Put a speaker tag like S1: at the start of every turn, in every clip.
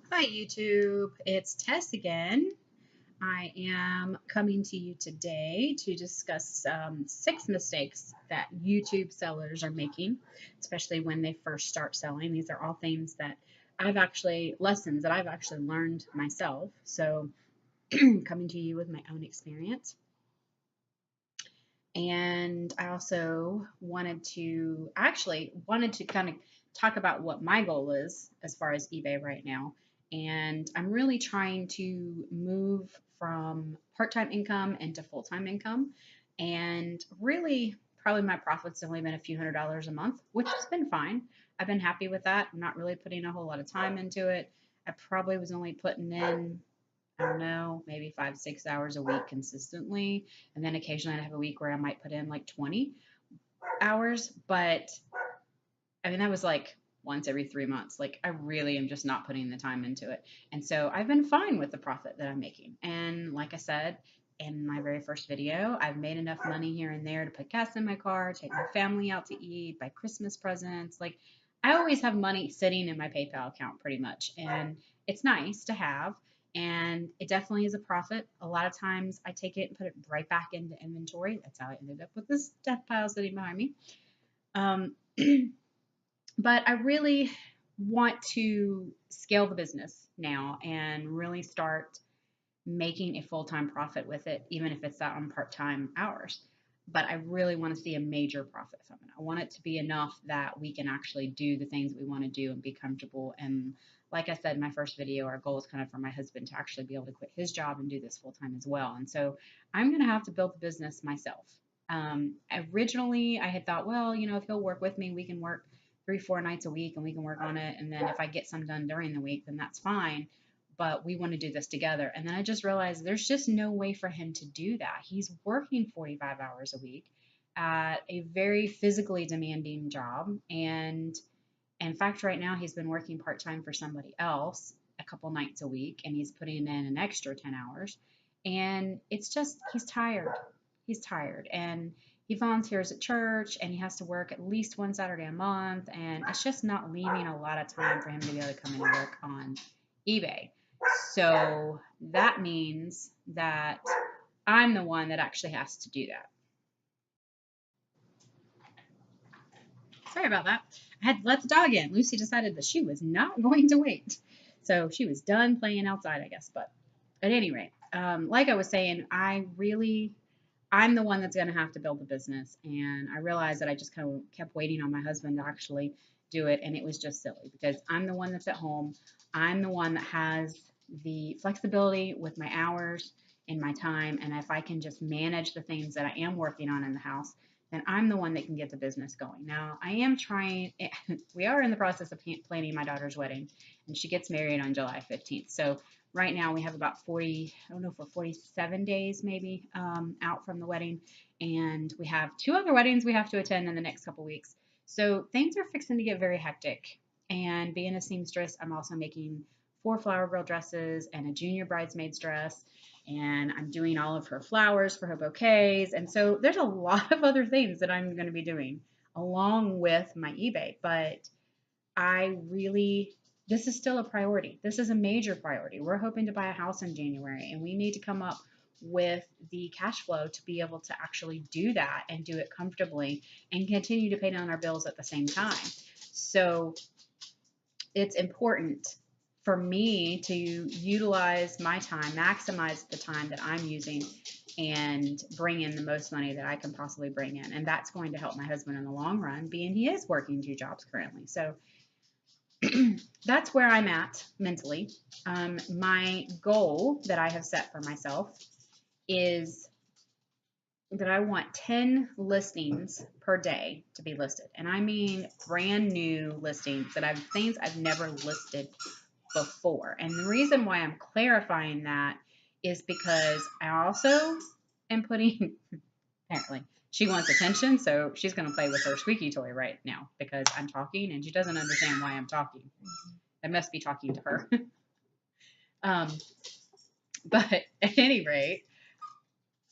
S1: Hi, YouTube. It's Tess again. I am coming to you today to discuss 6 mistakes that YouTube sellers are making, especially when they first start selling. These are all things that lessons that I've actually learned myself. So, coming to you with my own experience. And I also wanted to kind of talk about what my goal is as far as eBay right now. And I'm really trying to move from part-time income into full-time income. And really, probably my profit's only been a few $100s a month, which has been fine. I've been happy with that. I'm not really putting a whole lot of time into it. I probably was only putting in, I don't know, maybe 5, 6 hours a week consistently. And then occasionally I have a week where I might put in like 20 hours. But I mean, that was like once every 3 months. Like, I really am just not putting the time into it. And so I've been fine with the profit that I'm making. And like I said in my very first video, I've made enough money here and there to put gas in my car, take my family out to eat, buy Christmas presents. Like, I always have money sitting in my PayPal account pretty much. And it's nice to have. And it definitely is a profit. A lot of times I take it and put it right back into inventory. That's how I ended up with this death pile sitting behind me. Um, but I really want to scale the business now and really start making a full time profit with it, even if it's that on part time hours. But I really want to see a major profit from it. I want it to be enough that we can actually do the things that we want to do and be comfortable. And like I said in my first video, our goal is kind of for my husband to actually be able to quit his job and do this full time as well. And so I'm going to have to build the business myself. Originally, I had thought, well, if he'll work with me, we can work 3, 4 nights a week and we can work on it. And then if I get some done during the week, then that's fine, but we want to do this together. And then I just realized there's just no way for him to do that. He's working 45 hours a week at a very physically demanding job. And in fact, right now he's been working part time for somebody else a couple nights a week, and he's putting in an extra 10 hours. And it's just, he's tired. He's tired. And he volunteers at church and he has to work at least one Saturday a month. And it's just not leaving a lot of time for him to be able to come in and work on eBay. So that means that I'm the one that actually has to do that. Sorry about that. I had to let the dog in. Lucy decided that she was not going to wait. So she was done playing outside, I guess. But at any rate, like I was saying, I'm the one that's going to have to build the business. And I realized that I just kind of kept waiting on my husband to actually do it. And it was just silly because I'm the one that's at home. I'm the one that has the flexibility with my hours and my time. And if I can just manage the things that I am working on in the house, then I'm the one that can get the business going. Now, I am trying, we are in the process of planning my daughter's wedding, and she gets married on July 15th. So right now we have about 40, I don't know, for 47 days maybe out from the wedding. And we have 2 other weddings we have to attend in the next couple weeks. So things are fixing to get very hectic. And being a seamstress, I'm also making 4 flower girl dresses and a junior bridesmaid's dress. And I'm doing all of her flowers for her bouquets. And so there's a lot of other things that I'm going to be doing along with my eBay. But this is still a priority. This is a major priority. We're hoping to buy a house in January, and we need to come up with the cash flow to be able to actually do that and do it comfortably and continue to pay down our bills at the same time. So it's important for me to utilize my time, maximize the time that I'm using, and bring in the most money that I can possibly bring in. And that's going to help my husband in the long run, being he is working 2 jobs currently. So that's where I'm at mentally. My goal that I have set for myself is that I want 10 listings per day to be listed. And I mean brand new listings things I've never listed before. And the reason why I'm clarifying that is because I also am putting, apparently, she wants attention, so she's going to play with her squeaky toy right now because I'm talking and she doesn't understand why I'm talking. I must be talking to her. um, but at any rate,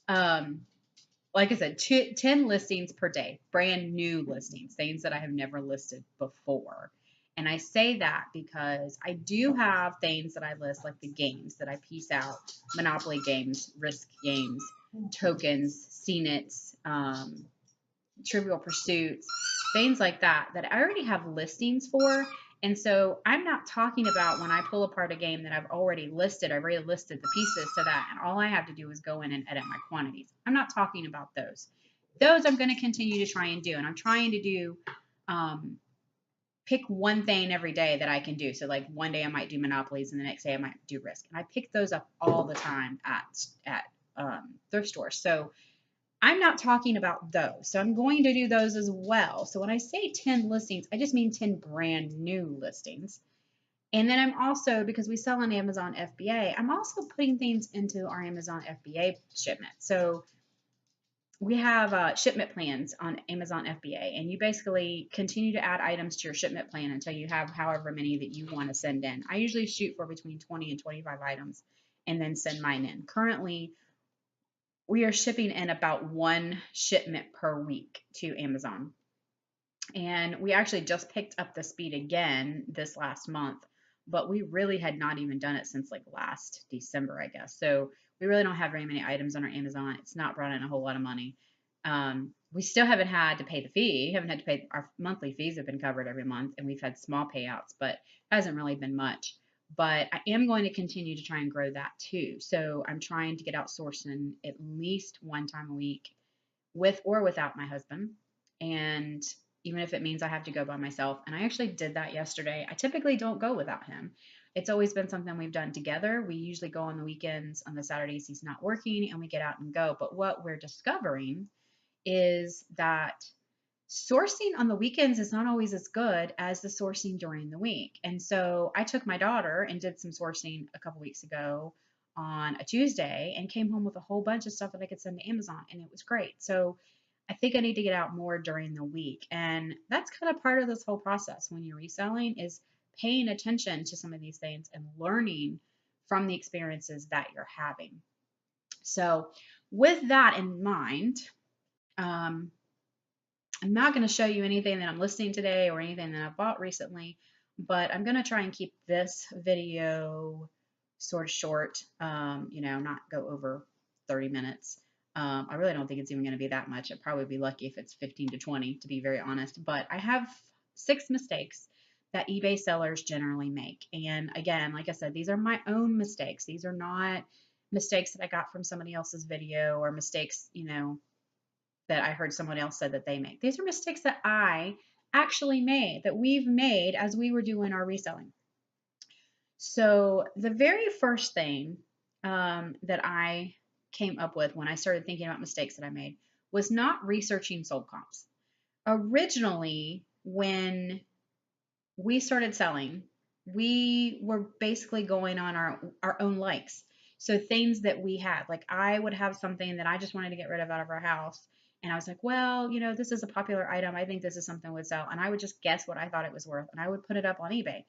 S1: um, like I said, 10 listings per day, brand new listings, things that I have never listed before. And I say that because I do have things that I list, like the games that I piece out, Monopoly games, Risk games, tokens, CNETs, Trivial Pursuits, things like that, that I already have listings for. And so I'm not talking about when I pull apart a game that I've already listed, I've already listed the pieces to that, and all I have to do is go in and edit my quantities. I'm not talking about those. Those I'm going to continue to try and do. And I'm trying to do, pick one thing every day that I can do. So like one day I might do monopolies and the next day I might do risk. And I pick those up all the time at thrift stores. So I'm not talking about those. So I'm going to do those as well. So when I say 10 listings, I just mean 10 brand new listings. And then I'm also, because we sell on Amazon FBA, I'm also putting things into our Amazon FBA shipment. So we have shipment plans on Amazon FBA, and you basically continue to add items to your shipment plan until you have however many that you want to send in. I usually shoot for between 20 and 25 items and then send mine in. Currently, we are shipping in about one shipment per week to Amazon. And we actually just picked up the speed again this last month, but we really had not even done it since like last December, I guess. So we really don't have very many items on our Amazon. It's not brought in a whole lot of money. We still haven't had to pay the fee, haven't had to pay our monthly fees have been covered every month, and we've had small payouts, but it hasn't really been much. But I am going to continue to try and grow that too. So I'm trying to get outsourcing at least one time a week with or without my husband. And even if it means I have to go by myself. And I actually did that yesterday. I typically don't go without him. It's always been something we've done together. We usually go on the weekends, on the Saturdays he's not working, and we get out and go. But what we're discovering is that sourcing on the weekends is not always as good as the sourcing during the week. And so I took my daughter and did some sourcing a couple weeks ago on a Tuesday and came home with a whole bunch of stuff that I could send to Amazon, and it was great. So I think I need to get out more during the week. And that's kind of part of this whole process when you're reselling is paying attention to some of these things and learning from the experiences that you're having. So with that in mind, um, I'm not going to show you anything that I'm listing today or anything that I've bought recently, but I'm going to try and keep this video sort of short, not go over 30 minutes. I really don't think it's even going to be that much. I'd probably be lucky if it's 15 to 20, to be very honest. But I have 6 mistakes that eBay sellers generally make. And again, like I said, these are my own mistakes. These are not mistakes that I got from somebody else's video or mistakes, that I heard someone else said that they make. These are mistakes that I actually made, that we've made as we were doing our reselling. So the very first thing that I came up with when I started thinking about mistakes that I made was not researching sold comps. Originally, when we started selling, we were basically going on our own likes. So things that we had, like I would have something that I just wanted to get rid of out of our house. And I was like, well, this is a popular item. I think this is something would sell. And I would just guess what I thought it was worth. And I would put it up on eBay.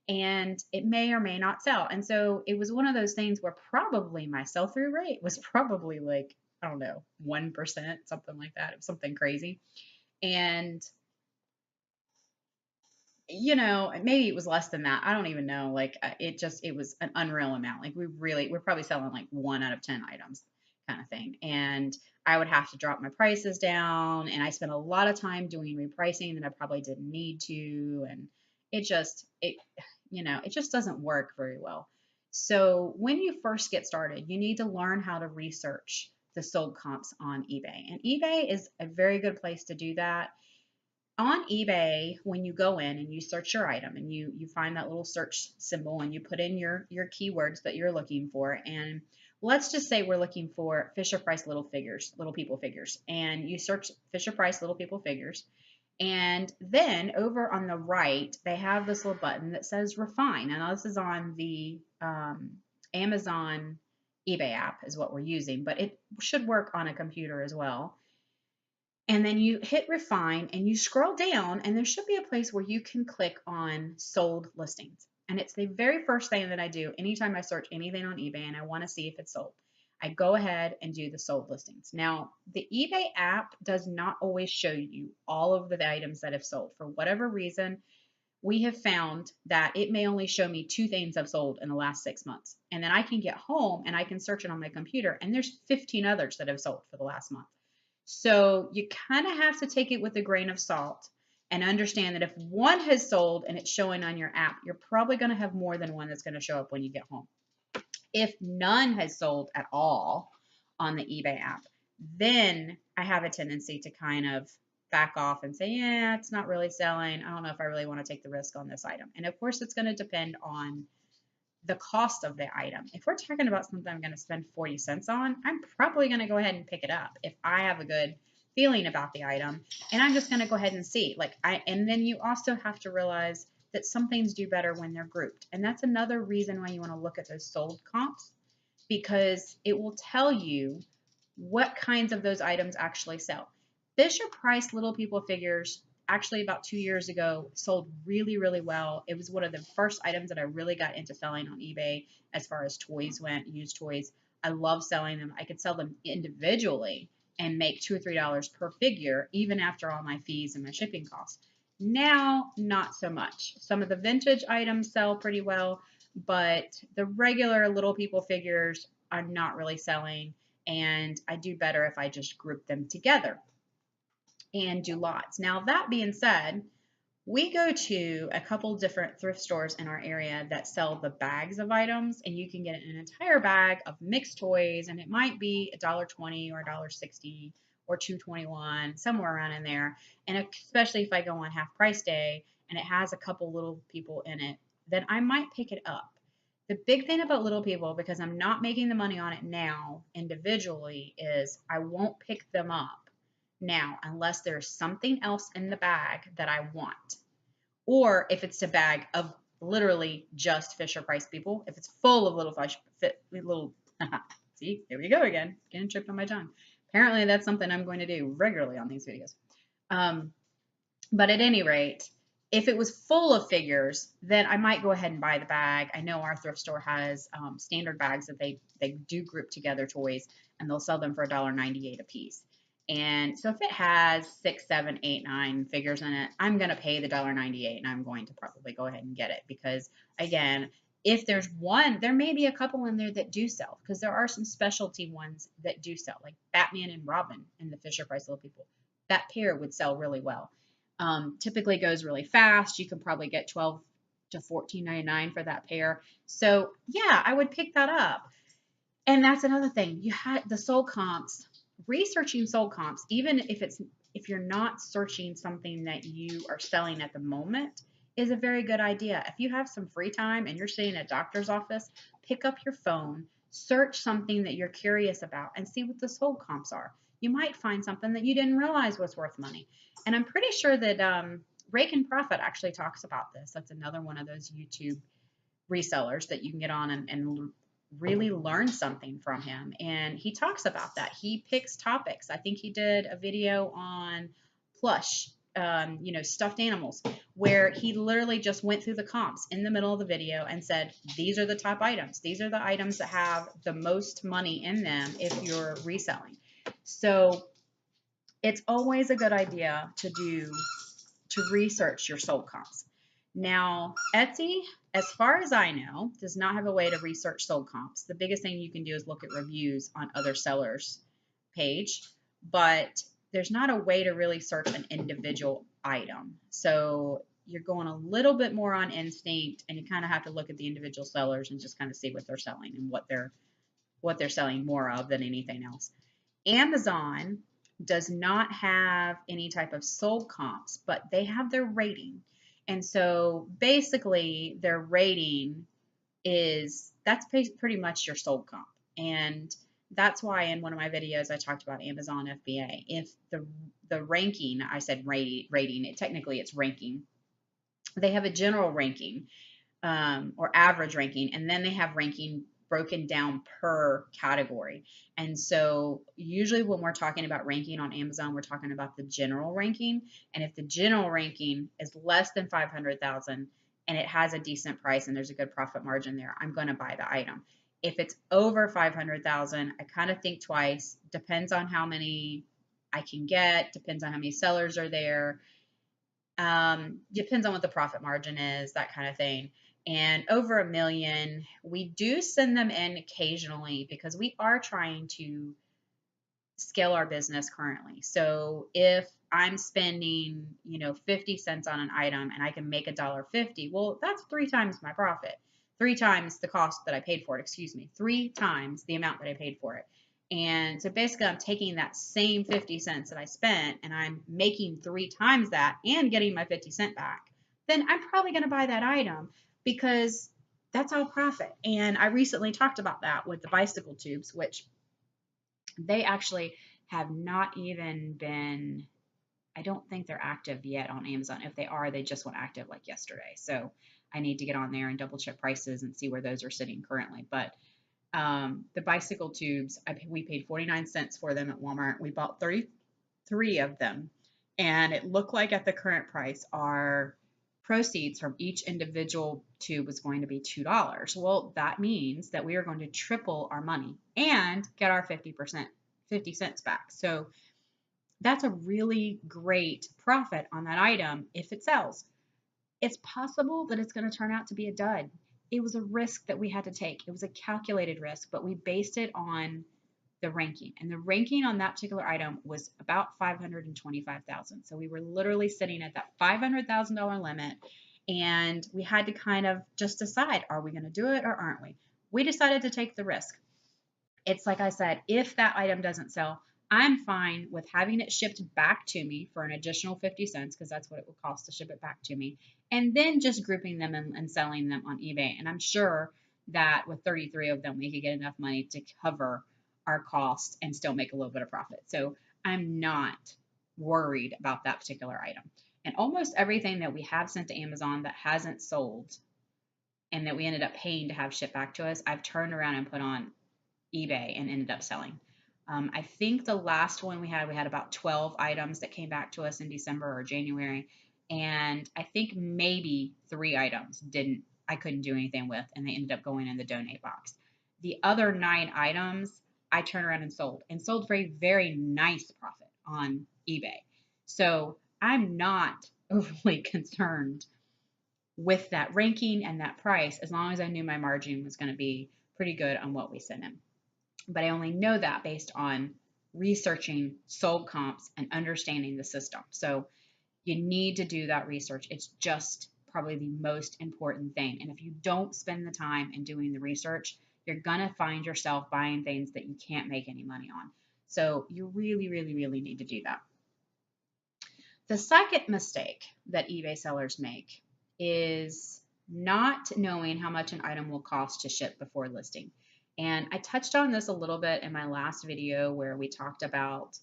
S1: And it may or may not sell. And so it was one of those things where probably my sell through rate was probably like, I don't know, 1%, something like that. It was something crazy. And maybe it was less than that. I don't even know. Like it was an unreal amount. Like we're probably selling like 1 out of 10 items kind of thing. And I would have to drop my prices down. And I spent a lot of time doing repricing that I probably didn't need to. And it just doesn't work very well. So when you first get started, you need to learn how to research the sold comps on eBay. And eBay is a very good place to do that. On eBay, when you go in and you search your item and you find that little search symbol and you put in your keywords that you're looking for, and let's just say we're looking for Fisher Price little people figures, and you search Fisher Price little people figures, and then over on the right they have this little button that says refine. And this is on the Amazon eBay app is what we're using, but it should work on a computer as well. And then you hit refine and you scroll down and there should be a place where you can click on sold listings. And it's the very first thing that I do anytime I search anything on eBay and I want to see if it's sold. I go ahead and do the sold listings. Now, the eBay app does not always show you all of the items that have sold. For whatever reason, we have found that it may only show me 2 things I've sold in the last 6 months. And then I can get home and I can search it on my computer, and there's 15 others that have sold for the last month. So you kind of have to take it with a grain of salt and understand that if one has sold and it's showing on your app, you're probably going to have more than one that's going to show up when you get home. If none has sold at all on the eBay app, then I have a tendency to kind of back off and say, yeah, it's not really selling. I don't know if I really want to take the risk on this item. And of course, it's going to depend on the cost of the item. If we're talking about something I'm going to spend 40 cents on, I'm probably going to go ahead and pick it up if I have a good feeling about the item, and I'm just going to go ahead and see. And then you also have to realize that some things do better when they're grouped. And that's another reason why you want to look at those sold comps, because it will tell you what kinds of those items actually sell. Fisher Price Little People figures actually about 2 years ago sold really, really well. It was one of the first items that I really got into selling on eBay as far as toys went, used toys. I love selling them. I could sell them individually and make $2 or $3 per figure, even after all my fees and my shipping costs. Now, not so much. Some of the vintage items sell pretty well, but the regular Little People figures I'm not really selling, and I do better if I just group them together and do lots. Now, that being said, we go to a couple different thrift stores in our area that sell the bags of items, and you can get an entire bag of mixed toys, and it might be $1.20 or $1.60 or $2.21, somewhere around in there. And especially if I go on half price day and it has a couple Little People in it, then I might pick it up. The big thing about Little People, because I'm not making the money on it now individually, is I won't pick them up now unless there's something else in the bag that I want. Or if it's a bag of literally just Fisher Price people, if it's full of little see, here we go again, getting tripped on my tongue. Apparently that's something I'm going to do regularly on these videos. But at any rate, if it was full of figures, then I might go ahead and buy the bag. I know our thrift store has standard bags that they do group together toys, and they'll sell them for $1.98 a piece. And so if it has 6, 7, 8, 9 figures in it, I'm going to pay the $1.98, and I'm going to probably go ahead and get it because, again, if there's one, there may be a couple in there that do sell, because there are some specialty ones that do sell, like Batman and Robin in the Fisher Price Little People. That pair would sell really well. Typically goes really fast. You can probably get $12 to $14.99 for that pair. So yeah, I would pick that up. And that's another thing. You had the sold comps, researching sold comps, even if you're not searching something that you are selling at the moment, is a very good idea. If you have some free time and you're sitting at a doctor's office, pick up your phone, search something that you're curious about, and see what the sold comps are. You might find something that you didn't realize was worth money. And I'm pretty sure that Rake and Profit actually talks about this. That's another one of those YouTube resellers that you can get on and really learn something from him. And he talks about that. He picks topics. I think he did a video on plush, stuffed animals, where he literally just went through the comps in the middle of the video and said, these are the top items. These are the items that have the most money in them if you're reselling. So it's always a good idea to research your sold comps. Now, Etsy, as far as I know, does not have a way to research sold comps. The biggest thing you can do is look at reviews on other sellers' page, but there's not a way to really search an individual item. So you're going a little bit more on instinct, and you kind of have to look at the individual sellers and just kind of see what they're selling and what they're selling more of than anything else. Amazon does not have any type of sold comps, but they have their rating. And so basically their rating that's pretty much your sold comp. And that's why in one of my videos I talked about Amazon FBA. If the ranking, I said rating, technically it's ranking. They have a general ranking or average ranking, and then they have ranking broken down per category. And so usually when we're talking about ranking on Amazon, we're talking about the general ranking. And if the general ranking is less than 500,000 and it has a decent price and there's a good profit margin there, I'm going to buy the item. If it's over 500,000, I kind of think twice. Depends on how many I can get, depends on how many sellers are there. Depends on what the profit margin is, that kind of thing. And over 1 million, we do send them in occasionally because we are trying to scale our business currently. So if I'm spending, 50 cents on an item and I can make $1.50, well, that's 3 times my profit, 3 times the cost that I paid for it, excuse me, 3 times the amount that I paid for it. And so basically I'm taking that same 50 cents that I spent and I'm making 3 times that and getting my 50 cent back. Then I'm probably going to buy that item because that's all profit. And I recently talked about that with the bicycle tubes, which they actually have not even been, I don't think they're active yet on Amazon. If they are, they just went active like yesterday. So I need to get on there and double check prices and see where those are sitting currently. But the bicycle tubes, we paid 49 cents for them at Walmart. We bought 33 of them. And it looked like at the current price, our proceeds from each individual tube was going to be $2. Well, that means that we are going to triple our money and get our 50 cents back. So that's a really great profit on that item if it sells. It's possible that it's going to turn out to be a dud. It was a risk that we had to take. It was a calculated risk, but we based it on the ranking. And the ranking on that particular item was about 525,000. So we were literally sitting at that $500,000 limit and we had to kind of just decide, are we going to do it or aren't we? We decided to take the risk. It's like I said, if that item doesn't sell, I'm fine with having it shipped back to me for an additional 50 cents because that's what it would cost to ship it back to me, and then just grouping them and selling them on eBay. And I'm sure that with 33 of them, we could get enough money to cover our cost and still make a little bit of profit. So I'm not worried about that particular item. And almost everything that we have sent to Amazon that hasn't sold and that we ended up paying to have shipped back to us, I've turned around and put on eBay and ended up selling. I think the last one we had about 12 items that came back to us in December or January. And I think maybe 3 items I couldn't do anything with, and they ended up going in the donate box. The other 9 items I turned around and sold for a very nice profit on eBay. So I'm not overly concerned with that ranking and that price as long as I knew my margin was going to be pretty good on what we sent in. But I only know that based on researching sold comps and understanding the system. So you need to do that research. It's just probably the most important thing. And if you don't spend the time in doing the research, you're going to find yourself buying things that you can't make any money on. So you really, really, really need to do that. The second mistake that eBay sellers make is not knowing how much an item will cost to ship before listing. And I touched on this a little bit in my last video where we talked about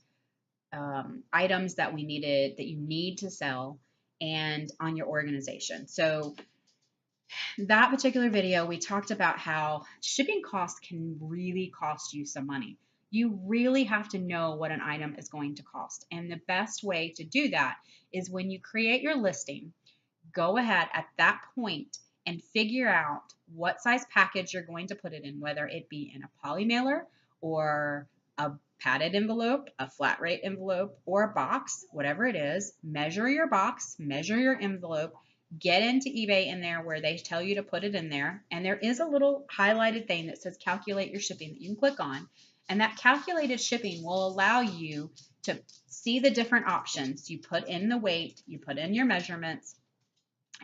S1: items that you need to sell and on your organization. So that particular video, we talked about how shipping costs can really cost you some money. You really have to know what an item is going to cost. And the best way to do that is when you create your listing, go ahead at that point and figure out what size package you're going to put it in, whether it be in a poly mailer or a padded envelope, a flat rate envelope, or a box, whatever it is. Measure your box, measure your envelope, get into eBay in there where they tell you to put it in there. And there is a little highlighted thing that says calculate your shipping that you can click on. And that calculated shipping will allow you to see the different options. You put in the weight, you put in your measurements,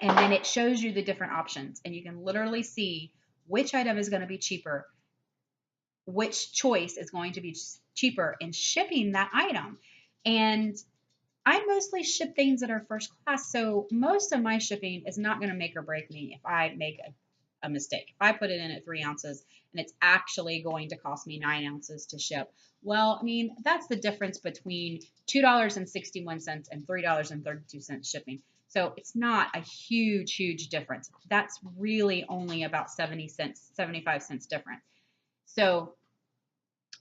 S1: and then it shows you the different options. And you can literally see which item is going to be cheaper, which choice is going to be cheaper in shipping that item. And I mostly ship things that are first class, so most of my shipping is not going to make or break me if I make a mistake. If I put it in at 3 ounces and it's actually going to cost me 9 ounces to ship, well, I mean, that's the difference between $2.61 and $3.32 shipping. So it's not a huge, huge difference. That's really only about 70 cents, 75 cents difference. So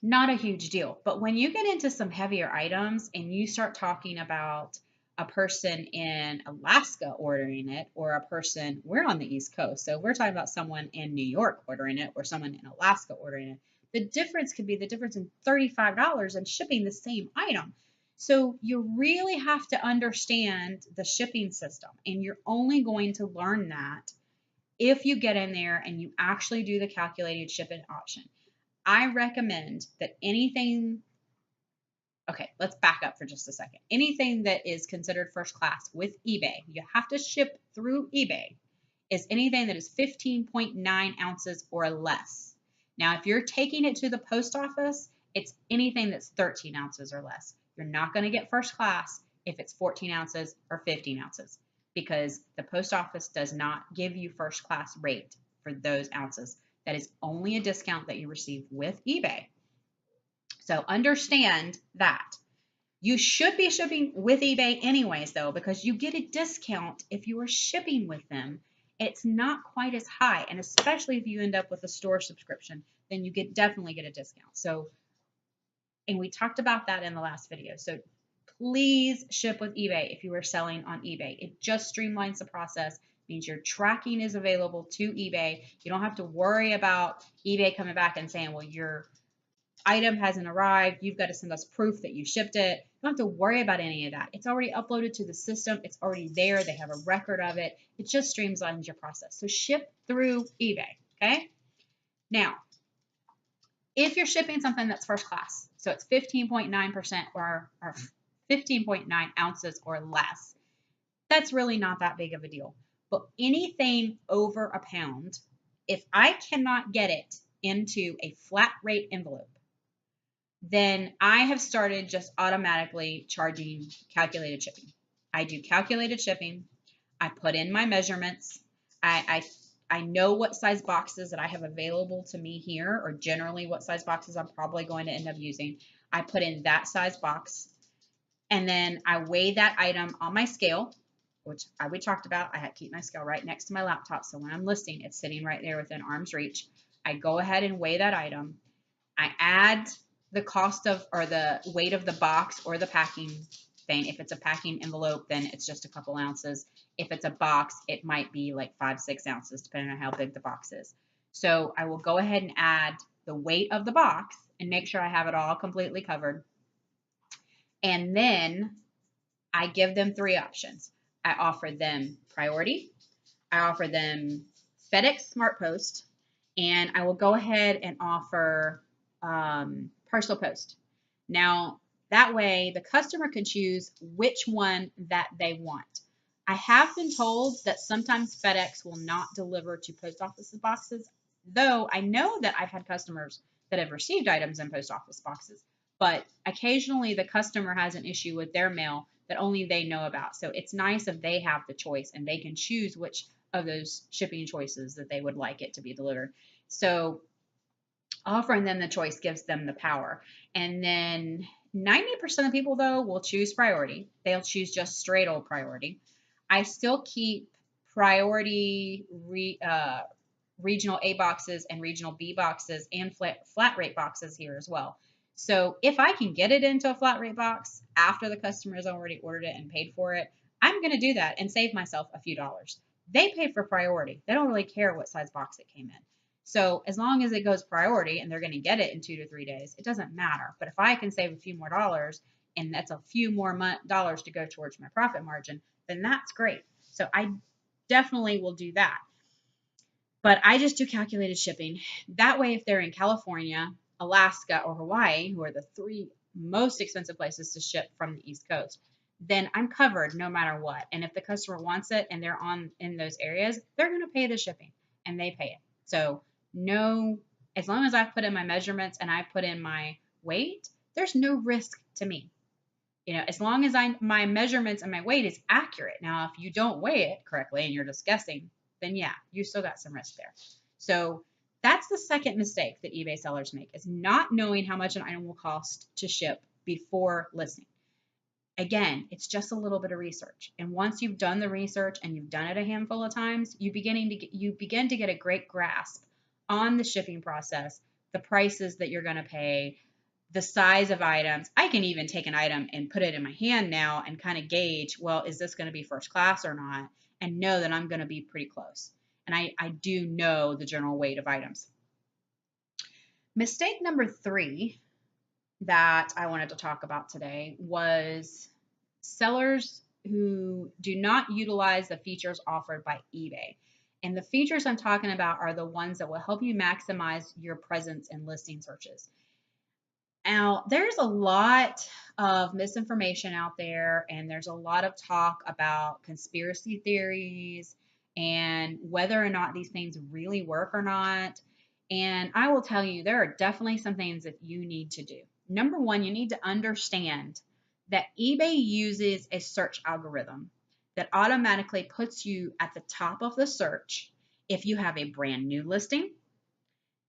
S1: not a huge deal. But when you get into some heavier items and you start talking about a person in Alaska ordering it or a person, we're on the East Coast, so we're talking about someone in New York ordering it or someone in Alaska ordering it. The difference could be the difference in $35 in shipping the same item. So you really have to understand the shipping system, and you're only going to learn that if you get in there and you actually do the calculated shipping option. I recommend that anything, okay, let's back up for just a second. Anything that is considered first class with eBay, you have to ship through eBay, is anything that is 15.9 ounces or less. Now, if you're taking it to the post office, it's anything that's 13 ounces or less. You're not going to get first class if it's 14 ounces or 15 ounces because the post office does not give you first class rate for those ounces. That is only a discount that you receive with eBay. So understand that. You should be shipping with eBay anyways, though, because you get a discount if you are shipping with them. It's not quite as high, and especially if you end up with a store subscription, then you definitely get a discount. So, and we talked about that in the last video. So please ship with eBay if you are selling on eBay. It just streamlines the process, means your tracking is available to eBay. You don't have to worry about eBay coming back and saying, well, your item hasn't arrived. You've got to send us proof that you shipped it. You don't have to worry about any of that. It's already uploaded to the system. It's already there. They have a record of it. It just streamlines your process. So ship through eBay, okay? Now, if you're shipping something that's first class, so it's 15.9% or 15.9 ounces or less, that's really not that big of a deal. But anything over a pound, if I cannot get it into a flat rate envelope, then I have started just automatically charging calculated shipping. I do calculated shipping. I put in my measurements. I know what size boxes that I have available to me here, or generally what size boxes I'm probably going to end up using. I put in that size box, and then I weigh that item on my scale, which we talked about. I had to keep my scale right next to my laptop, so when I'm listing, it's sitting right there within arm's reach. I go ahead and weigh that item. I add the cost of, or the weight of the box or the packing thing. If it's a packing envelope, then it's just a couple ounces. If it's a box, it might be like 5-6 ounces, depending on how big the box is. So I will go ahead and add the weight of the box and make sure I have it all completely covered. And then I give them 3 options. I offer them priority. I offer them FedEx Smart Post, and I will go ahead and offer parcel post. Now, that way the customer can choose which one that they want. I have been told that sometimes FedEx will not deliver to post office boxes, though I know that I've had customers that have received items in post office boxes, but occasionally the customer has an issue with their mail that only they know about. So it's nice if they have the choice and they can choose which of those shipping choices that they would like it to be delivered. So offering them the choice gives them the power. And then 90% of people, though, will choose priority. They'll choose just straight old priority. I still keep priority regional A boxes and regional B boxes and flat rate boxes here as well. So if I can get it into a flat rate box after the customer has already ordered it and paid for it, I'm going to do that and save myself a few dollars. They paid for priority. They don't really care what size box it came in. So as long as it goes priority and they're going to get it in 2 to 3 days, it doesn't matter. But if I can save a few more dollars, and that's a few more dollars to go towards my profit margin, then that's great. So I definitely will do that. But I just do calculated shipping. That way, if they're in California, Alaska, or Hawaii, who are the 3 most expensive places to ship from the East Coast, then I'm covered no matter what. And if the customer wants it and they're in those areas, they're going to pay the shipping, and they pay it. So no, as long as I've put in my measurements and I put in my weight, there's no risk to me. You know, as long as my measurements and my weight is accurate. Now, if you don't weigh it correctly and you're just guessing, then yeah, you still got some risk there. So that's the second mistake that eBay sellers make, is not knowing how much an item will cost to ship before listing. Again, it's just a little bit of research. And once you've done the research and you've done it a handful of times, you begin to get a great grasp on the shipping process, the prices that you're going to pay, the size of items. I can even take an item and put it in my hand now and kind of gauge, well, is this going to be first class or not? And know that I'm going to be pretty close. And I do know the general weight of items. Mistake number 3 that I wanted to talk about today was sellers who do not utilize the features offered by eBay. And the features I'm talking about are the ones that will help you maximize your presence in listing searches. Now, there's a lot of misinformation out there, and there's a lot of talk about conspiracy theories and whether or not these things really work or not. And I will tell you, there are definitely some things that you need to do. Number one, you need to understand that eBay uses a search algorithm that automatically puts you at the top of the search if you have a brand new listing,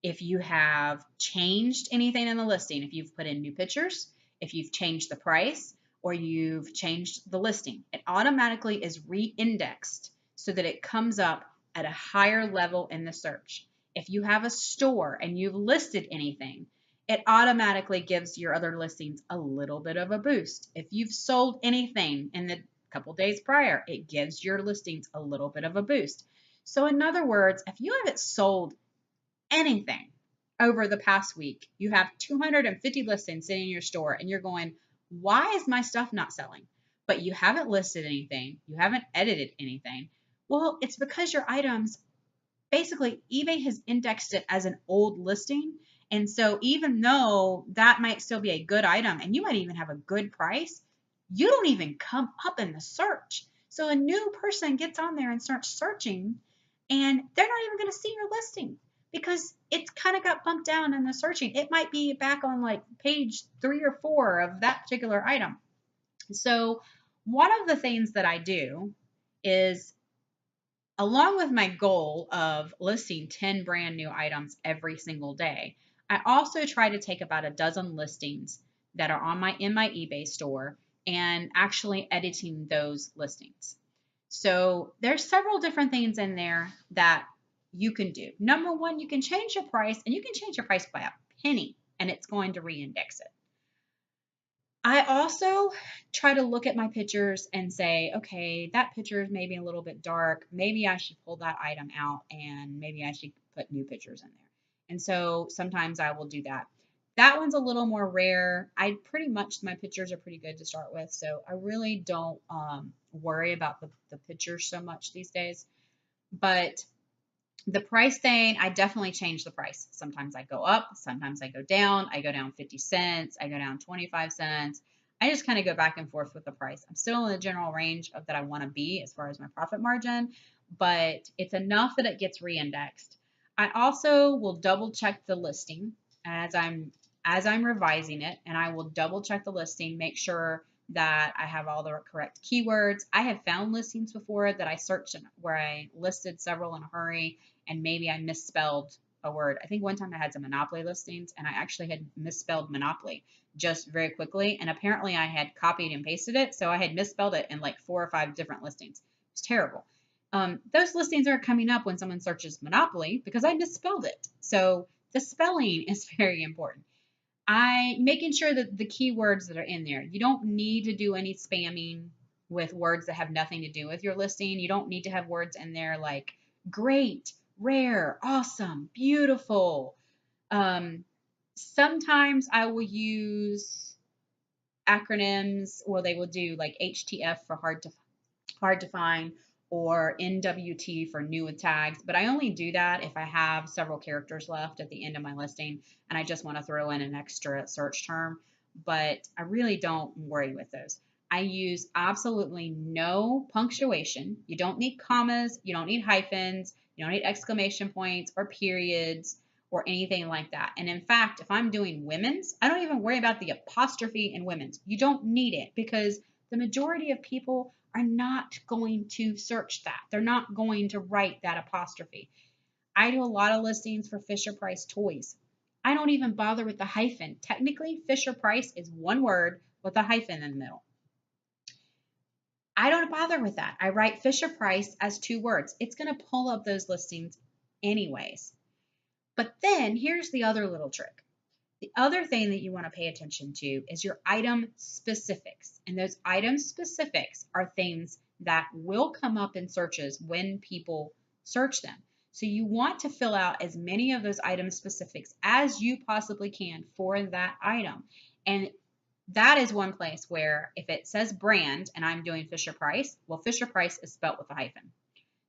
S1: if you have changed anything in the listing, if you've put in new pictures, if you've changed the price, or you've changed the listing, it automatically is re-indexed so that it comes up at a higher level in the search. If you have a store and you've listed anything, it automatically gives your other listings a little bit of a boost. If you've sold anything in the couple days prior, it gives your listings a little bit of a boost. So in other words, if you haven't sold anything over the past week, you have 250 listings sitting in your store and you're going, why is my stuff not selling? But you haven't listed anything, you haven't edited anything. Well, it's because your items, basically, eBay has indexed it as an old listing. And so even though that might still be a good item and you might even have a good price, you don't even come up in the search. So a new person gets on there and starts searching and they're not even going to see your listing because it's kind of got bumped down in the searching. It might be back on like page 3 or 4 of that particular item. So one of the things that I do is, along with my goal of listing 10 brand new items every single day, I also try to take about a dozen listings that are on my in my eBay store and actually editing those listings. So there's several different things in there that you can do. Number one, you can change your price, and you can change your price by a penny and it's going to reindex it. I also try to look at my pictures and say, okay, that picture is maybe a little bit dark. Maybe I should pull that item out and maybe I should put new pictures in there. And so sometimes I will do that. That one's a little more rare. I pretty much, my pictures are pretty good to start with. So I really don't worry about the pictures so much these days. But the price thing, I definitely change the price. Sometimes I go up, sometimes I go down. I go down 50 cents, I go down 25 cents. I just kind of go back and forth with the price. I'm still in the general range of that I want to be as far as my profit margin, but it's enough that it gets reindexed. I also will double check the listing as I'm revising it, and I will double check the listing, make sure that I have all the correct keywords. I have found listings before that I searched where I listed several in a hurry and maybe I misspelled a word. I think one time I had some Monopoly listings and I actually had misspelled Monopoly just very quickly. And apparently I had copied and pasted it. So I had misspelled it in like 4 or 5 different listings. It was terrible. Those listings aren't coming up when someone searches Monopoly because I misspelled it. So the spelling is very important. I making sure that the keywords that are in there, you don't need to do any spamming with words that have nothing to do with your listing. You don't need to have words in there like great, rare, awesome, beautiful. Um, Sometimes I will use acronyms. Well, they will do like HTF for hard to find, or NWT for new with tags. But I only do that if I have several characters left at the end of my listing and I just want to throw in an extra search term. But I really don't worry with those. I use absolutely no punctuation. You don't need commas, you don't need hyphens, you don't need exclamation points or periods or anything like that. And in fact, if I'm doing women's, I don't even worry about the apostrophe in women's. You don't need it because the majority of people are not going to search that. They're not going to write that apostrophe. I do a lot of listings for Fisher Price toys. I don't even bother with the hyphen. Technically, Fisher Price is one word with a hyphen in the middle. I don't bother with that. I write Fisher Price as 2 words. It's going to pull up those listings anyways. But then here's the other little trick. The other thing that you want to pay attention to is your item specifics. And those item specifics are things that will come up in searches when people search them. So you want to fill out as many of those item specifics as you possibly can for that item. And that is one place where if it says brand and I'm doing Fisher Price, well, Fisher Price is spelt with a hyphen.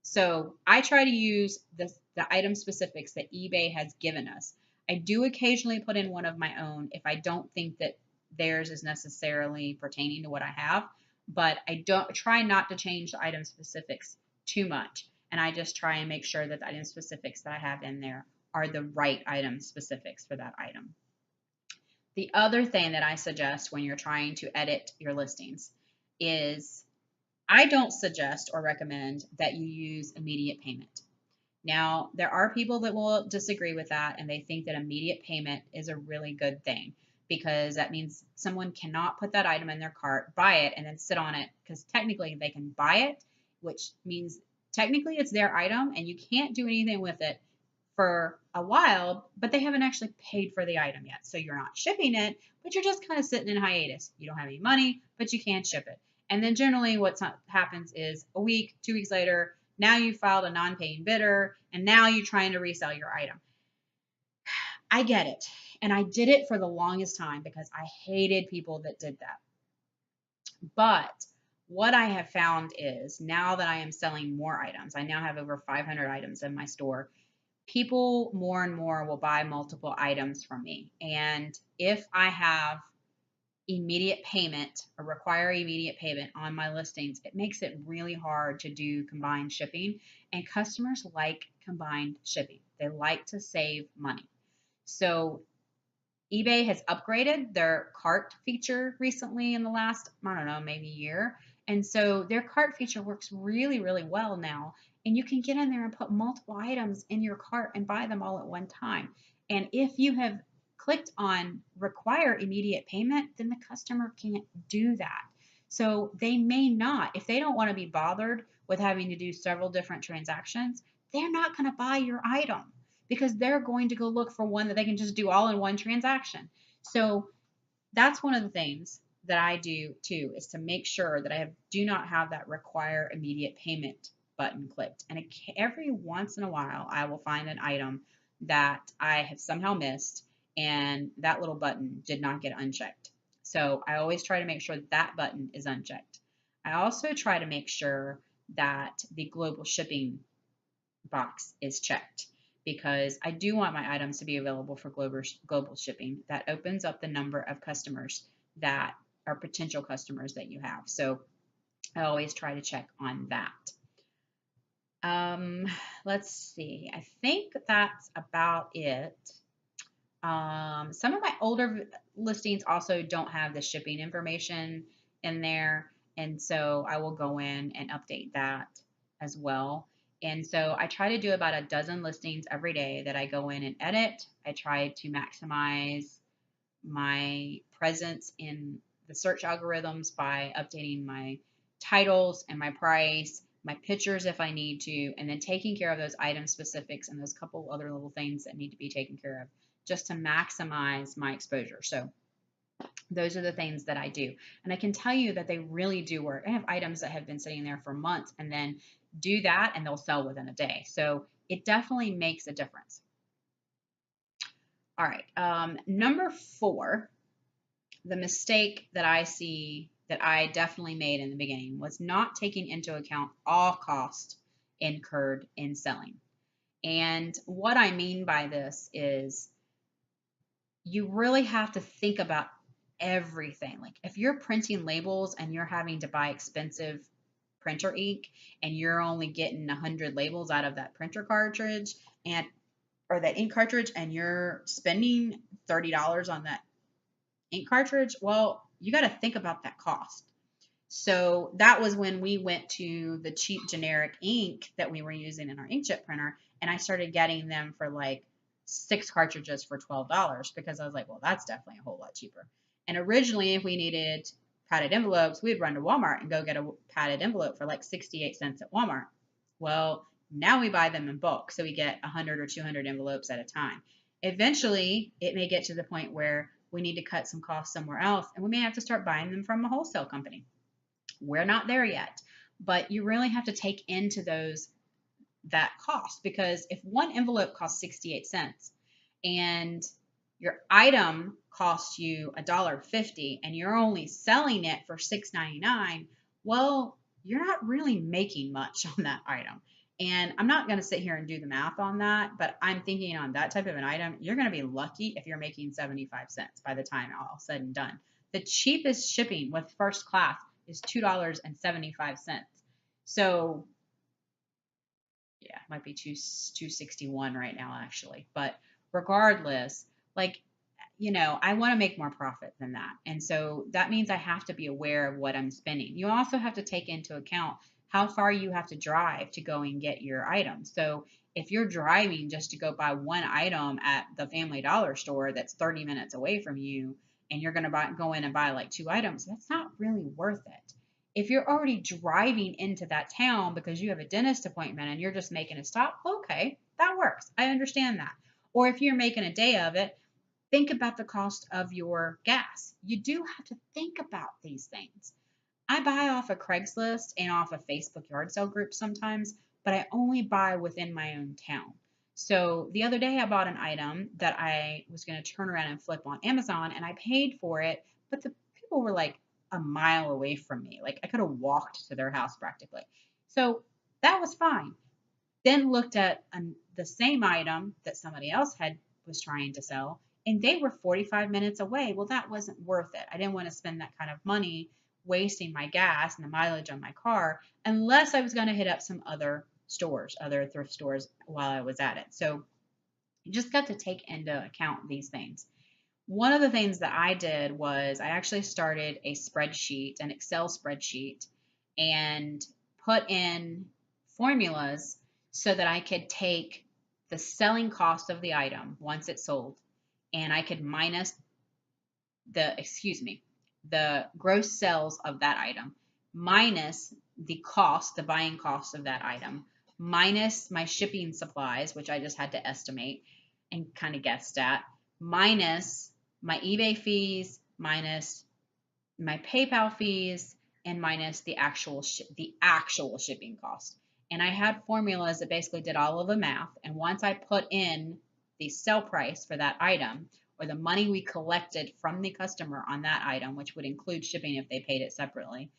S1: So I try to use the item specifics that eBay has given us. I do occasionally put in one of my own if I don't think that theirs is necessarily pertaining to what I have, but I don't try not to change the item specifics too much. And I just try and make sure that the item specifics that I have in there are the right item specifics for that item. The other thing that I suggest when you're trying to edit your listings is I don't suggest or recommend that you use immediate payment. Now, there are people that will disagree with that and they think that immediate payment is a really good thing because that means someone cannot put that item in their cart, buy it, and then sit on it because technically they can buy it, which means technically it's their item and you can't do anything with it for a while, but they haven't actually paid for the item yet. So you're not shipping it, but you're just kind of sitting in hiatus. You don't have any money, but you can't ship it. And then generally what happens is a week, 2 weeks later, now you filed a non-paying bidder and now you're trying to resell your item. I get it. And I did it for the longest time because I hated people that did that. But what I have found is now that I am selling more items, I now have over 500 items in my store. People more and more will buy multiple items from me. And if I have immediate payment or require immediate payment on my listings, it makes it really hard to do combined shipping. And customers like combined shipping, they like to save money. So eBay has upgraded their cart feature recently in the last, I don't know, maybe year. And so their cart feature works really, really well now. And you can get in there and put multiple items in your cart and buy them all at one time. And if you have clicked on require immediate payment, then the customer can't do that. So they may not, if they don't want to be bothered with having to do several different transactions, they're not going to buy your item because they're going to go look for one that they can just do all in one transaction. So that's one of the things that I do too, is to make sure that do not have that require immediate payment button clicked. And every once in a while, I will find an item that I have somehow missed and that little button did not get unchecked. So I always try to make sure that button is unchecked. I also try to make sure that the global shipping box is checked because I do want my items to be available for global shipping. That opens up the number of customers that are potential customers that you have. So I always try to check on that. Let's see. I think that's about it. Some of my older listings also don't have the shipping information in there. And so I will go in and update that as well. And so I try to do about a dozen listings every day that I go in and edit. I try to maximize my presence in the search algorithms by updating my titles and my price, my pictures if I need to, and then taking care of those item specifics and those couple other little things that need to be taken care of just to maximize my exposure. So those are the things that I do. And I can tell you that they really do work. I have items that have been sitting there for months and then do that and they'll sell within a day. So it definitely makes a difference. All right. Number 4, the mistake that I see that I definitely made in the beginning was not taking into account all costs incurred in selling. And what I mean by this is you really have to think about everything. Like if you're printing labels and you're having to buy expensive printer ink and you're only getting 100 labels out of that printer cartridge or that ink cartridge and you're spending $30 on that ink cartridge, well, you got to think about that cost. So that was when we went to the cheap generic ink that we were using in our inkjet printer, and I started getting them for like 6 cartridges for $12 because I was like, well, that's definitely a whole lot cheaper. And originally, if we needed padded envelopes, we'd run to Walmart and go get a padded envelope for like 68 cents at Walmart. Well, now we buy them in bulk, so we get 100 or 200 envelopes at a time. Eventually, it may get to the point where we need to cut some costs somewhere else, and we may have to start buying them from a wholesale company. We're not there yet, but you really have to take into that cost because if one envelope costs 68 cents and your item costs you $1.50 and you're only selling it for $6.99, well, you're not really making much on that item. And I'm not going to sit here and do the math on that, but I'm thinking on that type of an item, you're going to be lucky if you're making 75 cents by the time all said and done. The cheapest shipping with first class is $2.75. So yeah, it might be 261 right now actually. But regardless, like, I want to make more profit than that. And so that means I have to be aware of what I'm spending. You also have to take into account how far you have to drive to go and get your items. So if you're driving just to go buy one item at the Family Dollar store that's 30 minutes away from you, and you're going to go in and buy like two items, that's not really worth it. If you're already driving into that town because you have a dentist appointment and you're just making a stop, okay, that works. I understand that. Or if you're making a day of it, think about the cost of your gas. You do have to think about these things. I buy off of Craigslist and off of Facebook yard sale groups sometimes, but I only buy within my own town. So the other day I bought an item that I was going to turn around and flip on Amazon, and I paid for it, but the people were like a mile away from me. Like I could have walked to their house practically. So that was fine. Then looked at the same item that somebody else was trying to sell, and they were 45 minutes away. Well, that wasn't worth it. I didn't want to spend that kind of money wasting my gas and the mileage on my car unless I was going to hit up some other stores, other thrift stores while I was at it. So you just got to take into account these things. One of the things that I did was I actually started a spreadsheet, an Excel spreadsheet, and put in formulas so that I could take the selling cost of the item once it's sold, and I could minus the gross sales of that item, minus the cost, the buying cost of that item, minus my shipping supplies, which I just had to estimate and kind of guessed at, minus my eBay fees, minus my PayPal fees, and minus the actual shipping cost. And I had formulas that basically did all of the math. And once I put in the sell price for that item, or the money we collected from the customer on that item, which would include shipping if they paid it separately,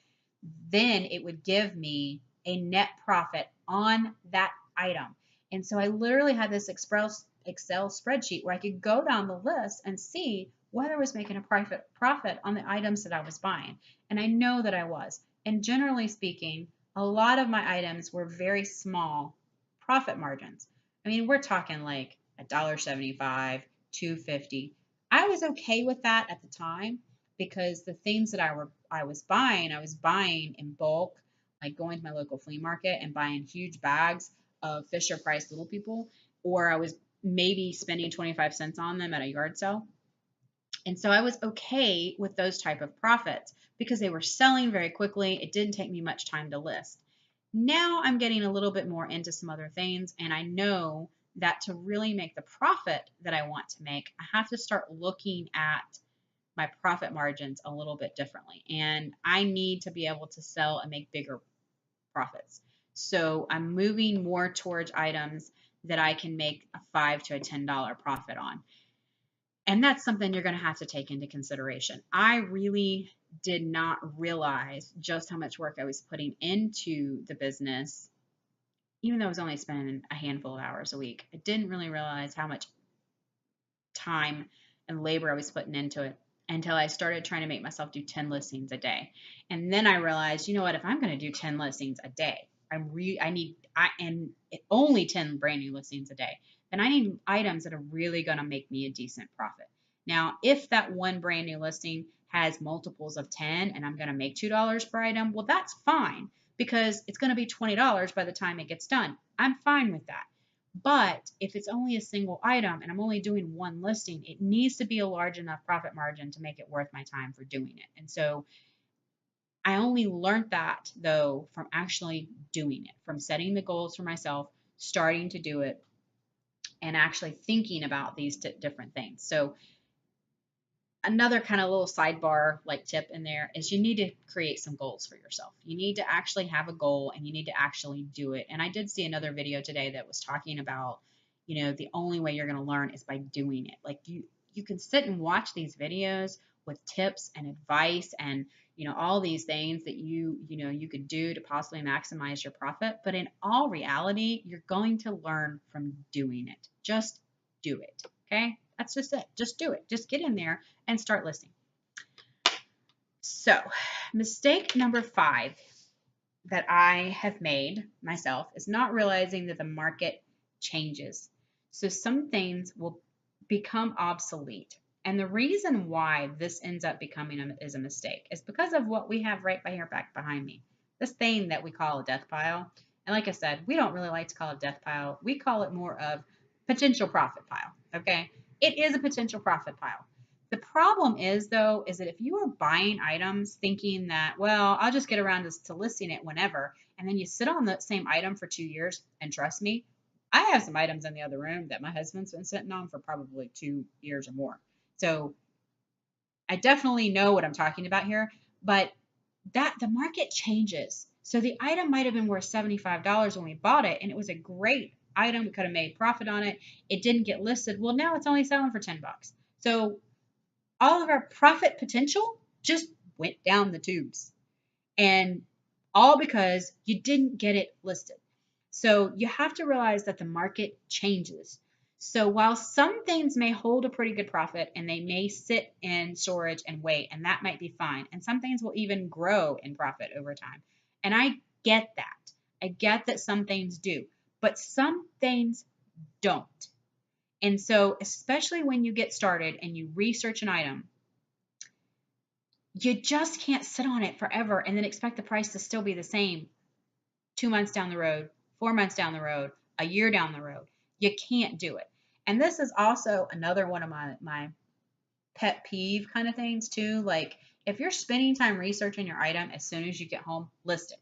S1: then it would give me a net profit on that item. And so I literally had this Excel spreadsheet where I could go down the list and see whether I was making a profit on the items that I was buying. And I know that I was. And generally speaking, a lot of my items were very small profit margins. I mean, we're talking like $1.75, $2.50. I was okay with that at the time because the things that I was buying in bulk, like going to my local flea market and buying huge bags of Fisher Price Little People, or I was maybe spending 25 cents on them at a yard sale. And so I was okay with those type of profits because they were selling very quickly. It didn't take me much time to list. Now I'm getting a little bit more into some other things, and I know that to really make the profit that I want to make, I have to start looking at my profit margins a little bit differently. And I need to be able to sell and make bigger profits. So I'm moving more towards items that I can make a $5 to a $10 profit on. And that's something you're going to have to take into consideration. I really did not realize just how much work I was putting into the business, even though I was only spending a handful of hours a week. I didn't really realize how much time and labor I was putting into it until I started trying to make myself do 10 listings a day. And then I realized, you know what, if I'm going to do 10 listings a day, and only 10 brand new listings a day, then I need items that are really going to make me a decent profit. Now, if that one brand new listing has multiples of 10 and I'm going to make $2 per item, well, that's fine because it's going to be $20 by the time it gets done. I'm fine with that. But if it's only a single item and I'm only doing one listing, it needs to be a large enough profit margin to make it worth my time for doing it. And so I only learned that though from actually doing it, from setting the goals for myself, starting to do it, and actually thinking about these different things. So another kind of little sidebar like tip in there is you need to create some goals for yourself. You need to actually have a goal and you need to actually do it. And I did see another video today that was talking about, the only way you're going to learn is by doing it. Like you can sit and watch these videos with tips and advice and all these things that you could do to possibly maximize your profit, but in all reality, you're going to learn from doing it. Just do it. Okay? That's just it. Just do it. Just get in there and start listing. So, mistake number 5 that I have made myself is not realizing that the market changes. So some things will become obsolete. And the reason why this ends up becoming is a mistake is because of what we have right here back behind me. This thing that we call a death pile. And like I said, we don't really like to call it death pile. We call it more of potential profit pile. Okay. It is a potential profit pile. The problem is, though, is that if you are buying items thinking that, well, I'll just get around to listing it whenever, and then you sit on the same item for 2 years, and trust me, I have some items in the other room that my husband's been sitting on for probably 2 years or more. So I definitely know what I'm talking about here, but that the market changes. So the item might have been worth $75 when we bought it, and it was a great item. We could have made profit on it. It didn't get listed. Well, now it's only selling for $10. So all of our profit potential just went down the tubes. And all because you didn't get it listed. So you have to realize that the market changes. So while some things may hold a pretty good profit and they may sit in storage and wait, and that might be fine. And some things will even grow in profit over time. And I get that. I get that some things do, but some things don't. And so, especially when you get started and you research an item, you just can't sit on it forever and then expect the price to still be the same 2 months down the road, 4 months down the road, a year down the road. You can't do it. And this is also another one of my pet peeve kind of things too. Like if you're spending time researching your item as soon as you get home, list it.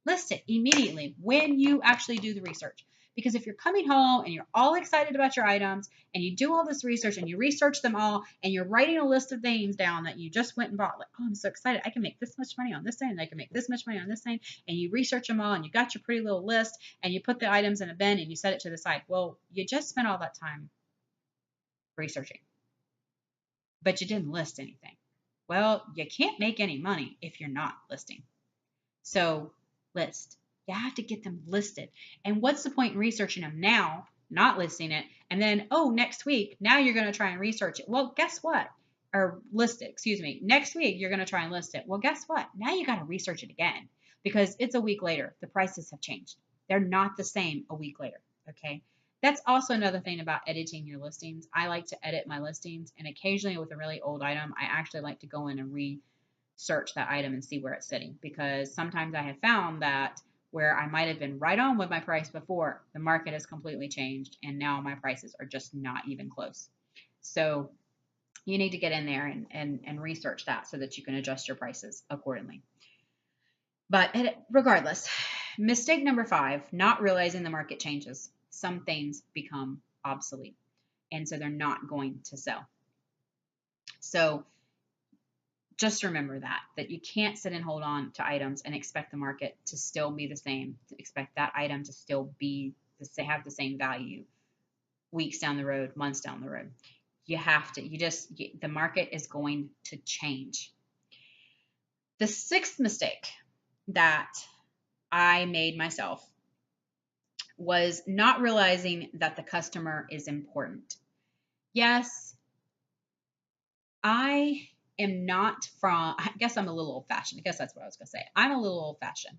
S1: List it immediately when you actually do the research. Because if you're coming home and you're all excited about your items and you do all this research and you research them all and you're writing a list of things down that you just went and bought, like, oh, I'm so excited. I can make this much money on this thing and I can make this much money on this thing. And you research them all and you got your pretty little list and you put the items in a bin and you set it to the side. Well, you just spent all that time researching, but you didn't list anything. Well, you can't make any money if you're not listing. So list. You have to get them listed. And what's the point in researching them now, not listing it, and then, oh, next week, now you're going to try and research it. Well, guess what? Or list it, excuse me. Next week, you're going to try and list it. Well, guess what? Now you got to research it again because it's a week later. The prices have changed. They're not the same a week later. Okay. That's also another thing about editing your listings. I like to edit my listings, and occasionally with a really old item, I actually like to go in and search that item and see where it's sitting, because sometimes I have found that where I might have been right on with my price before, the market has completely changed and now my prices are just not even close. So you need to get in there and research that so that you can adjust your prices accordingly. But regardless, mistake number 5, not realizing the market changes. Some things become obsolete and so they're not going to sell. So just remember that you can't sit and hold on to items and expect the market to still be the same, to expect that item to still be have the same value weeks down the road, months down the road. You have to, the market is going to change. The 6th mistake that I made myself was not realizing that the customer is important. Yes, I am not from, I guess I'm a little old fashioned. I guess that's what I was going to say. I'm a little old fashioned.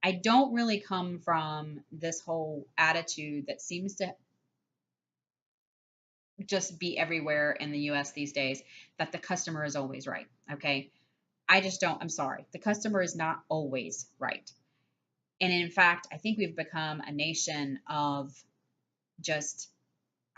S1: I don't really come from this whole attitude that seems to just be everywhere in the US these days, that the customer is always right. Okay. I just don't, I'm sorry. The customer is not always right. And in fact, I think we've become a nation of just,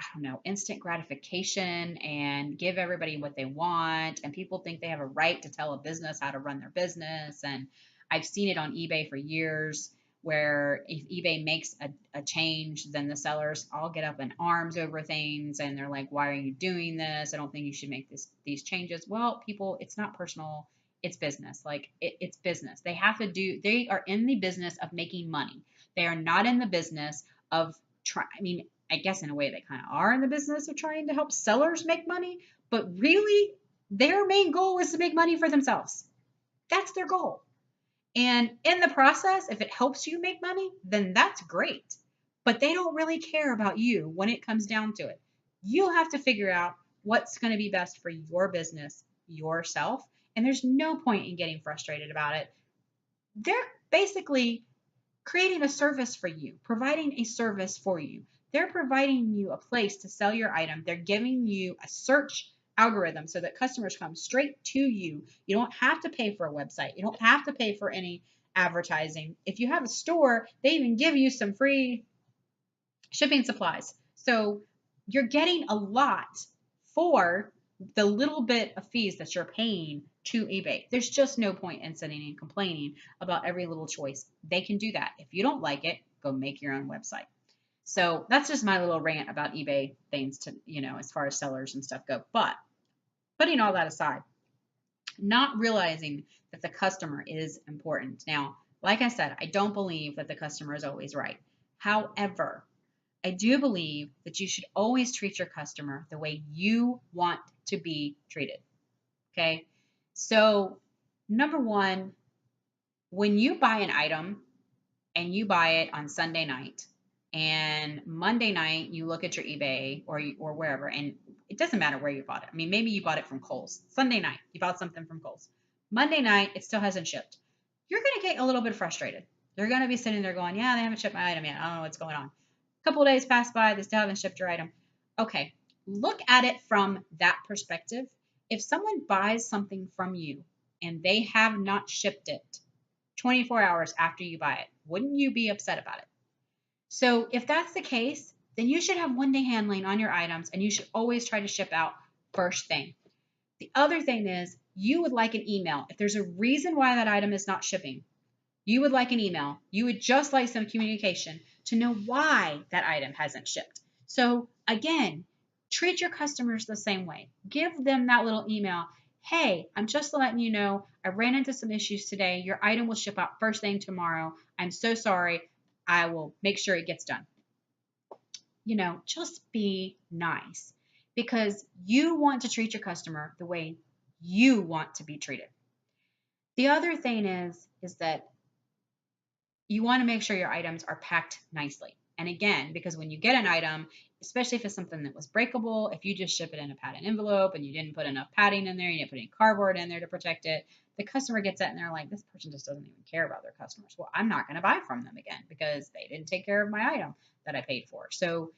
S1: I don't know, instant gratification and give everybody what they want. And people think they have a right to tell a business how to run their business. And I've seen it on eBay for years where if eBay makes a change, then the sellers all get up in arms over things. And they're like, why are you doing this? I don't think you should make these changes. Well, people, it's not personal. It's business. Like it's business. They are in the business of making money. They are not in the business of I mean, I guess in a way they kind of are in the business of trying to help sellers make money, but really their main goal is to make money for themselves. That's their goal. And in the process, if it helps you make money, then that's great. But they don't really care about you when it comes down to it. You have to figure out what's going to be best for your business yourself. And there's no point in getting frustrated about it. They're basically creating a service for you, providing a service for you. They're providing you a place to sell your item. They're giving you a search algorithm so that customers come straight to you. You don't have to pay for a website. You don't have to pay for any advertising. If you have a store, they even give you some free shipping supplies. So you're getting a lot for the little bit of fees that you're paying to eBay. There's just no point in sitting and complaining about every little choice. They can do that. If you don't like it, go make your own website. So that's just my little rant about eBay things to, as far as sellers and stuff go. But putting all that aside, not realizing that the customer is important. Now, like I said, I don't believe that the customer is always right. However, I do believe that you should always treat your customer the way you want to be treated. Okay. So, number one, when you buy an item and you buy it on Sunday night and Monday night you look at your eBay or wherever, and it doesn't matter where you bought it. I mean, maybe you bought it from Kohl's. Sunday night, you bought something from Kohl's. Monday night, it still hasn't shipped. You're going to get a little bit frustrated. You're going to be sitting there going, yeah, they haven't shipped my item yet. I don't know what's going on. A couple of days pass by, they still haven't shipped your item. Okay, look at it from that perspective. If someone buys something from you and they have not shipped it 24 hours after you buy it, wouldn't you be upset about it? So if that's the case, then you should have one-day handling on your items and you should always try to ship out first thing. The other thing is you would like an email. If there's a reason why that item is not shipping, you would like an email. You would just like some communication to know why that item hasn't shipped. So again, treat your customers the same way. Give them that little email. Hey, I'm just letting you know I ran into some issues today. Your item will ship out first thing tomorrow. I'm so sorry. I will make sure it gets done. Just be nice because you want to treat your customer the way you want to be treated. The other thing is that you want to make sure your items are packed nicely. And again, because when you get an item, especially if it's something that was breakable, if you just ship it in a padded envelope and you didn't put enough padding in there, you didn't put any cardboard in there to protect it, the customer gets it and they're like, this person just doesn't even care about their customers. Well, I'm not going to buy from them again because they didn't take care of my item that I paid for. So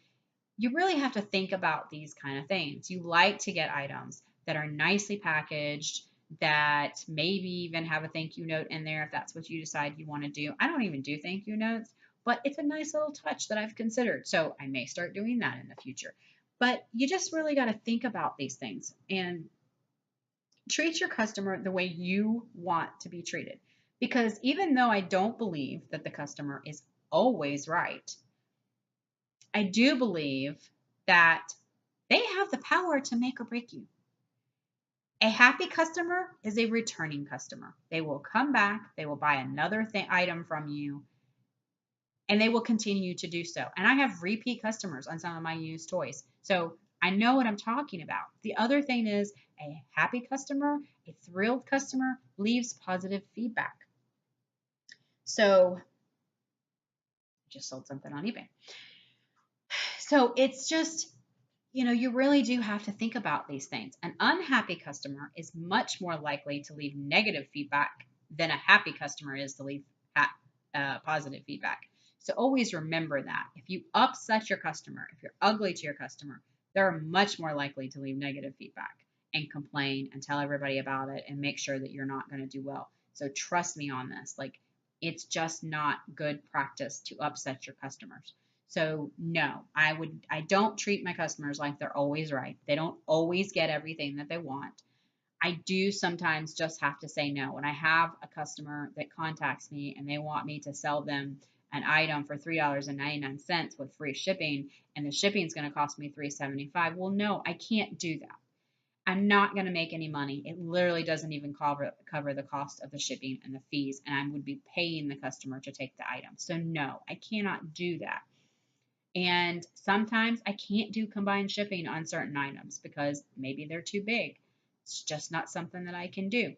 S1: you really have to think about these kind of things. You like to get items that are nicely packaged, that maybe even have a thank you note in there if that's what you decide you want to do. I don't even do thank you notes, but it's a nice little touch that I've considered. So I may start doing that in the future. But you just really got to think about these things and treat your customer the way you want to be treated. Because even though I don't believe that the customer is always right, I do believe that they have the power to make or break you. A happy customer is a returning customer. They will come back, they will buy another item from you, and they will continue to do so. And I have repeat customers on some of my used toys. So I know what I'm talking about. The other thing is a happy customer, a thrilled customer leaves positive feedback. So just sold something on eBay. So it's just, you really do have to think about these things. An unhappy customer is much more likely to leave negative feedback than a happy customer is to leave positive feedback. So always remember that. If you upset your customer, if you're ugly to your customer, they're much more likely to leave negative feedback and complain and tell everybody about it and make sure that you're not going to do well. So trust me on this. It's just not good practice to upset your customers. So no, I don't treat my customers like they're always right. They don't always get everything that they want. I do sometimes just have to say no. When I have a customer that contacts me and they want me to sell them an item for $3.99 with free shipping, and the shipping is going to cost me $3.75, well, no, I can't do that. I'm not going to make any money. It literally doesn't even cover the cost of the shipping and the fees, and I would be paying the customer to take the item. So no, I cannot do that. And sometimes I can't do combined shipping on certain items because maybe they're too big. It's just not something that I can do.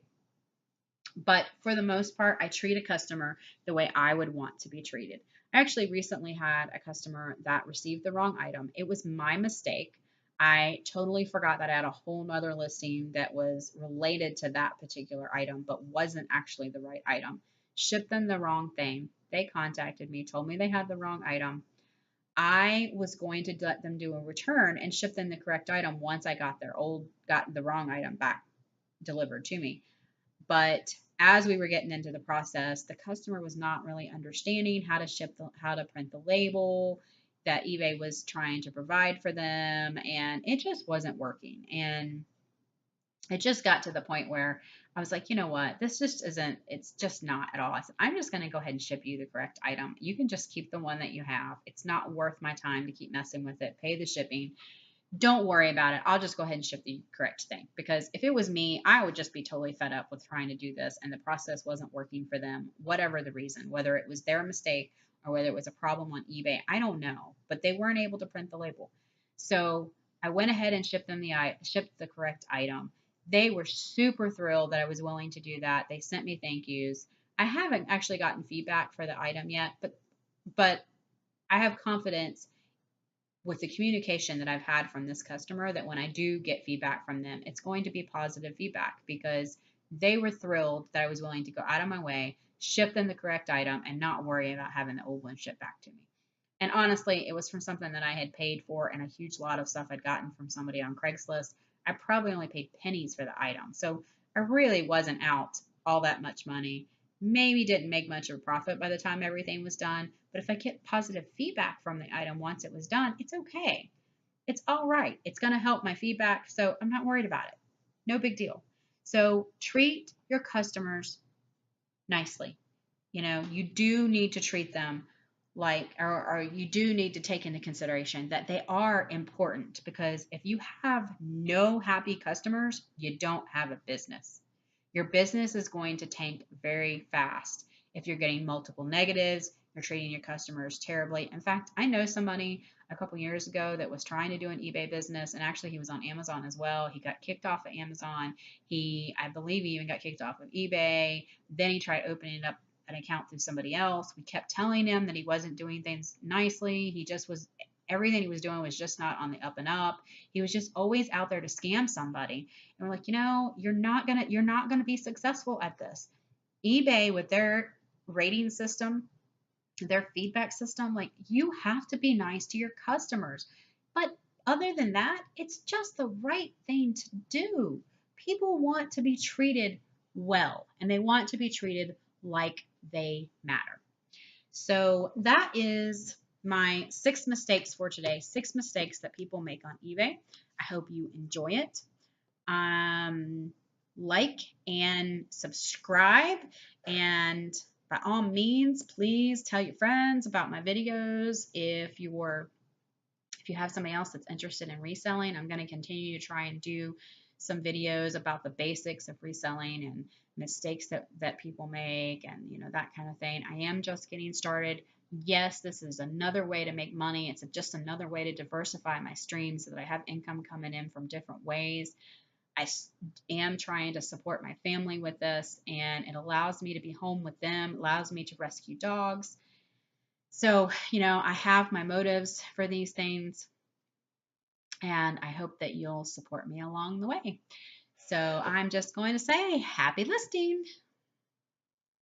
S1: But for the most part, I treat a customer the way I would want to be treated. I actually recently had a customer that received the wrong item. It was my mistake. I totally forgot that I had a whole nother listing that was related to that particular item, but wasn't actually the right item. Shipped them the wrong thing. They contacted me, told me they had the wrong item. I was going to let them do a return and ship them the correct item once I got the wrong item back delivered to me. But as we were getting into the process, the customer was not really understanding how to print the label that eBay was trying to provide for them, and it just wasn't working. And it just got to the point where I was like, you know what, this just isn't, it's just not at all. I said, I'm just going to go ahead and ship you the correct item. You can just keep the one that you have. It's not worth my time to keep messing with it. Pay the shipping, don't worry about it. I'll just go ahead and ship the correct thing. Because if it was me, I would just be totally fed up with trying to do this and the process wasn't working for them, whatever the reason, whether it was their mistake or whether it was a problem on eBay. I don't know, but they weren't able to print the label. So I went ahead and shipped the correct item. They were super thrilled that I was willing to do that. They sent me thank yous. I haven't actually gotten feedback for the item yet, but I have confidence with the communication that I've had from this customer that when I do get feedback from them, it's going to be positive feedback because they were thrilled that I was willing to go out of my way, ship them the correct item, and not worry about having the old one shipped back to me. And honestly, it was from something that I had paid for and a huge lot of stuff I'd gotten from somebody on Craigslist. I probably only paid pennies for the item. So I really wasn't out all that much money. Maybe didn't make much of a profit by the time everything was done. But if I get positive feedback from the item once it was done, it's okay. It's all right. It's going to help my feedback. So I'm not worried about it. No big deal. So treat your customers nicely. You do need to treat them or you do need to take into consideration that they are important because if you have no happy customers, you don't have a business. Your business is going to tank very fast if you're getting multiple negatives, you're treating your customers terribly. In fact, I know somebody a couple years ago that was trying to do an eBay business, and actually he was on Amazon as well. He got kicked off of Amazon. I believe he even got kicked off of eBay. Then he tried opening up an account through somebody else. We kept telling him that he wasn't doing things nicely. He just was everything he was doing was just not on the up and up. He was just always out there to scam somebody. And we're like, you're not gonna be successful at this. eBay with their rating system, their feedback system, like you have to be nice to your customers. But other than that, it's just the right thing to do. People want to be treated well and they want to be treated like they matter. So that is my 6 mistakes for today. 6 mistakes that people make on eBay. I hope you enjoy it. Like and subscribe, and by all means, please tell your friends about my videos. If you have somebody else that's interested in reselling, I'm going to continue to try and do some videos about the basics of reselling and mistakes that people make and that kind of thing. I am just getting started. Yes, this is another way to make money. It's just another way to diversify my streams so that I have income coming in from different ways. I am trying to support my family with this, and it allows me to be home with them, allows me to rescue dogs. So, I have my motives for these things, and I hope that you'll support me along the way. So I'm just going to say happy listing.